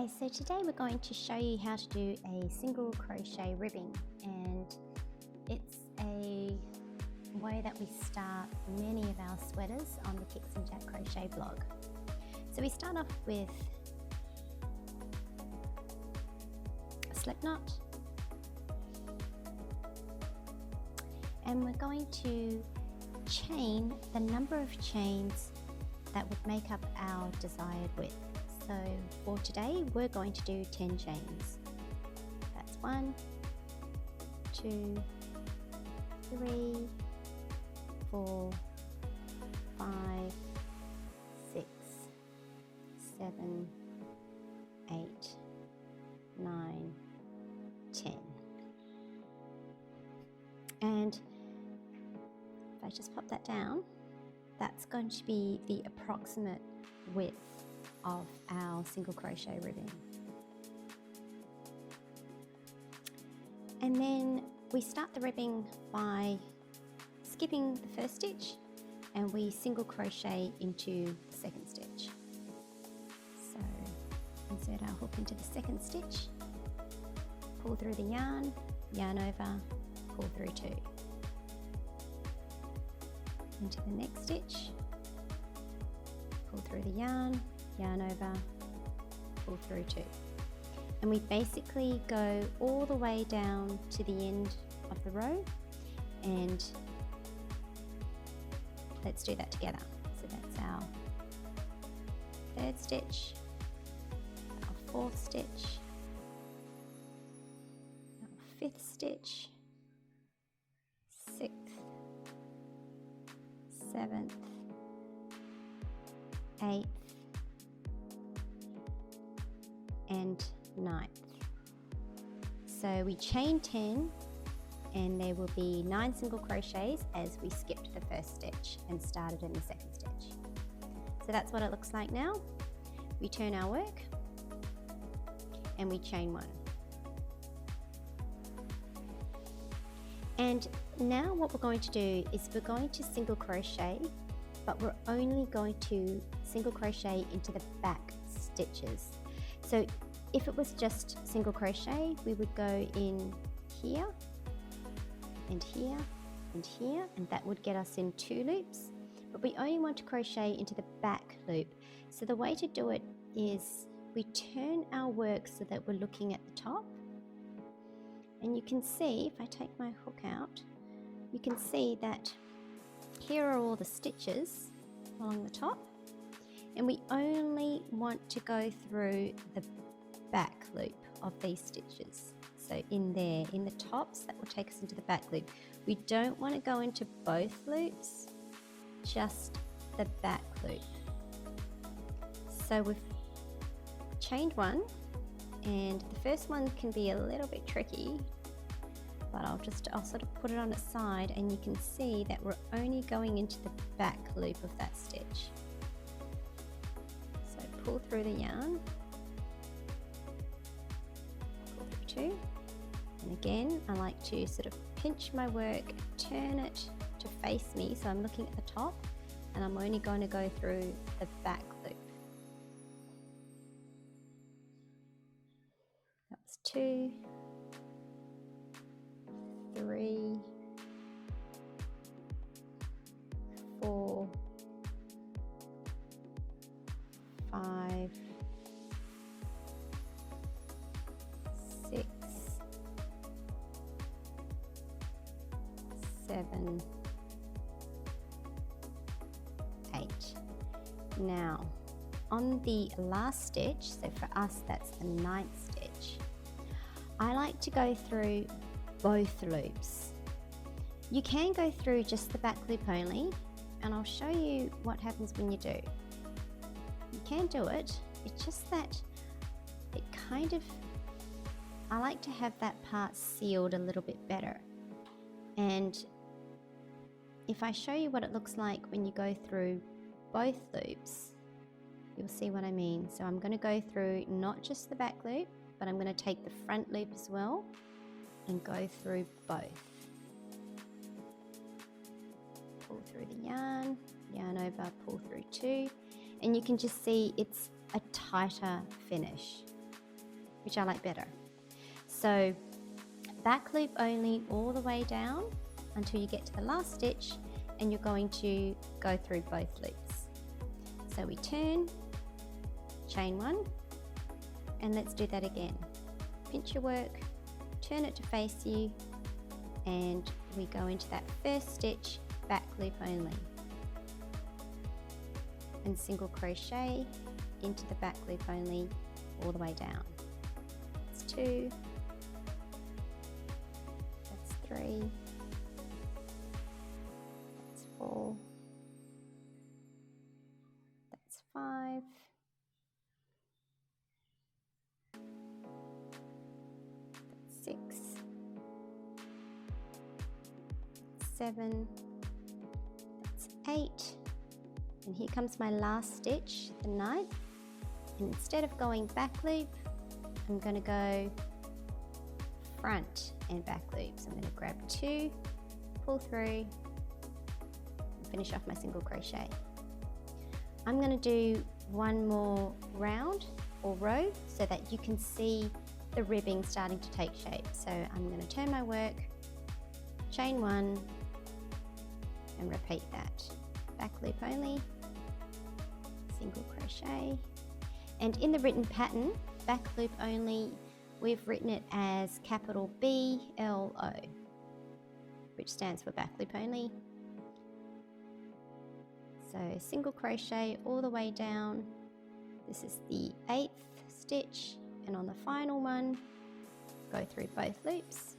Okay, so today we're going to show you how to do a single crochet ribbing, and it's a way that we start many of our sweaters on the Kicks and Jack Crochet blog. So we start off with a slip knot, and we're going to chain the number of chains that would make up our desired width. So for today, we're going to do 10 chains. That's 1, 2, 3, 4, 5, 6, 7, 8, 9, 10. And if I just pop that down, that's going to be the approximate width of our single crochet ribbing. And then we start the ribbing by skipping the first stitch, and we single crochet into the second stitch. So insert our hook into the second stitch, pull through the yarn, yarn over, pull through 2. Into the next stitch, pull through the yarn over, pull through 2. And we basically go all the way down to the end of the row, and let's do that together. So that's our third stitch, our fourth stitch, our fifth stitch, sixth, seventh, eighth, and 9th. So we chain 10, and there will be 9 single crochets as we skipped the first stitch and started in the second stitch. So that's what it looks like now. We turn our work and we chain 1. And now what we're going to do is we're going to single crochet, but we're only going to single crochet into the back stitches. So if it was just single crochet, we would go in here and here and here, and that would get us in 2 loops, but we only want to crochet into the back loop. So the way to do it is we turn our work so that we're looking at the top, and you can see, if I take my hook out, you can see that here are all the stitches along the top, and we only want to go through the back loop of these stitches. So in there, in the tops, that will take us into the back loop. We don't want to go into both loops, just the back loop. So we've chained 1, and the first one can be a little bit tricky, but I'll sort of put it on its side, and you can see that we're only going into the back loop of that stitch. So pull through the yarn, pull through 2, and again I like to sort of pinch my work, turn it to face me so I'm looking at the top, and I'm only going to go through the back loop. That was 2, 3, 4, 5, 6, 7, 8. Now on the last stitch, so for us that's the 9th stitch, I like to go through both loops. You can go through just the back loop only, and I'll show you what happens when you do. You can do it, it's just that it kind of, I like to have that part sealed a little bit better. And if I show you what it looks like when you go through both loops, you'll see what I mean. So I'm going to go through not just the back loop, but I'm going to take the front loop as well and go through both. Pull through the yarn, yarn over, pull through 2, and you can just see it's a tighter finish. which I like better. So back loop only all the way down until you get to the last stitch, and you're going to go through both loops. So we turn, chain one, and let's do that again. Pinch your work, turn it to face you, and we go into that first stitch, back loop only, and single crochet into the back loop only all the way down. That's 2, that's 3, that's 4, that's 5, that's 6, 7, that's 8, and here comes my last stitch, the 9th, and instead of going back loop, I'm going to go front and back loop. So I'm going to grab 2, pull through, and finish off my single crochet. I'm going to do one more round or row so that you can see the ribbing starting to take shape. So I'm going to turn my work, chain 1, and repeat that. Back loop only, single crochet, and in the written pattern, back loop only, we've written it as capital BLO, which stands for back loop only. So single crochet all the way down. This is the 8th stitch, and on the final one, go through both loops.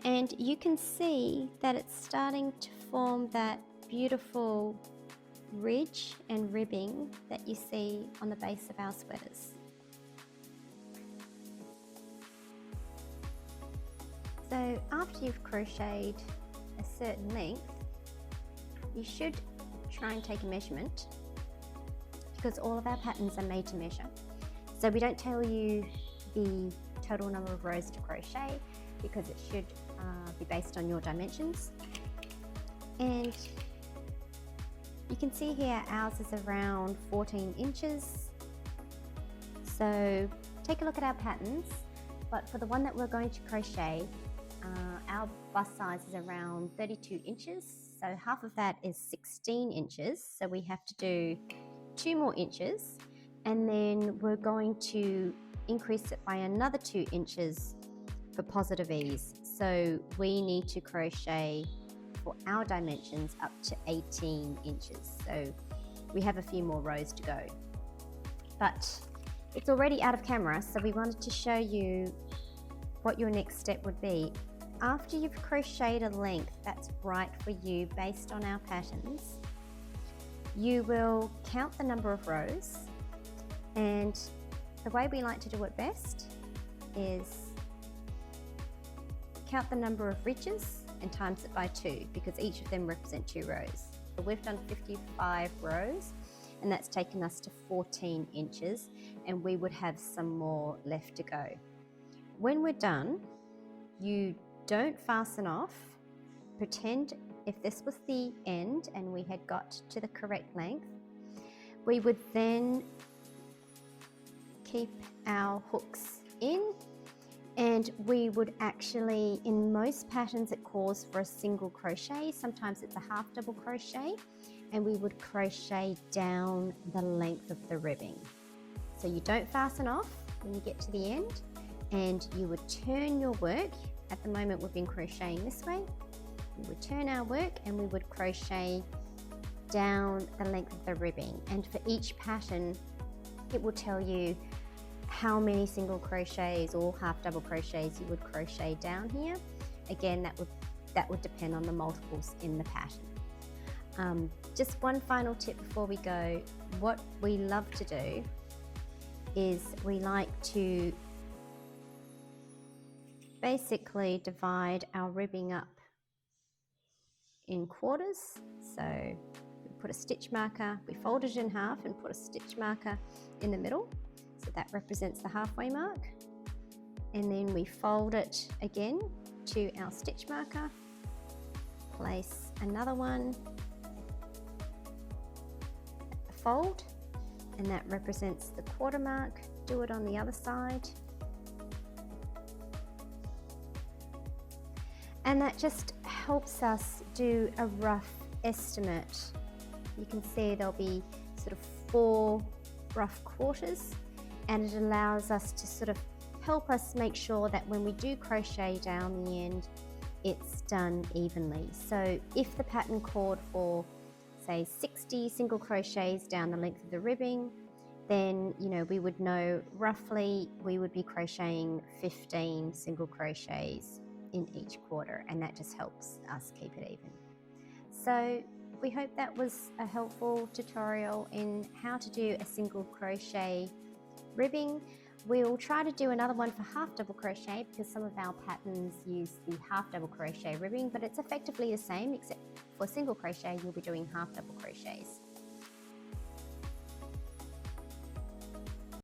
And you can see that it's starting to form that beautiful ridge and ribbing that you see on the base of our sweaters. So after you've crocheted a certain length, you should try and take a measurement, because all of our patterns are made to measure. So we don't tell you the total number of rows to crochet, because it should be based on your dimensions. And you can see here ours is around 14 inches. So take a look at our patterns, but for the one that we're going to crochet, our bust size is around 32 inches. So half of that is 16 inches. So we have to do 2 more inches, and then we're going to increase it by another 2 inches for positive ease. So we need to crochet for our dimensions up to 18 inches. So we have a few more rows to go. But it's already out of camera, so we wanted to show you what your next step would be. After you've crocheted a length that's right for you based on our patterns, you will count the number of rows, and the way we like to do it best is count the number of ridges and times it by 2, because each of them represent 2 rows. So we've done 55 rows, and that's taken us to 14 inches, and we would have some more left to go. When we're done, you don't fasten off. Pretend if this was the end and we had got to the correct length, we would then keep our hooks in, and we would actually, in most patterns it calls for a single crochet, sometimes it's a half double crochet, and we would crochet down the length of the ribbing. So you don't fasten off when you get to the end, and you would turn your work. At the moment we've been crocheting this way. We would turn our work and we would crochet down the length of the ribbing, and for each pattern it will tell you how many single crochets or half double crochets you would crochet down here. Again, that would depend on the multiples in the pattern. Just one final tip before we go. What we love to do is we like to basically divide our ribbing up in quarters. So we put a stitch marker, we fold it in half and put a stitch marker in the middle, so that represents the halfway mark, and then we fold it again to our stitch marker, place another one at the fold, and that represents the quarter mark, do it on the other side. And that just helps us do a rough estimate. You can see there'll be sort of 4 rough quarters, and it allows us to sort of help us make sure that when we do crochet down the end, it's done evenly. So if the pattern called for, say, 60 single crochets down the length of the ribbing, then we would know roughly we would be crocheting 15 single crochets in each quarter, and that just helps us keep it even. So we hope that was a helpful tutorial in how to do a single crochet ribbing. We'll try to do another one for half double crochet because some of our patterns use the half double crochet ribbing, but it's effectively the same, except for single crochet you'll be doing half double crochets.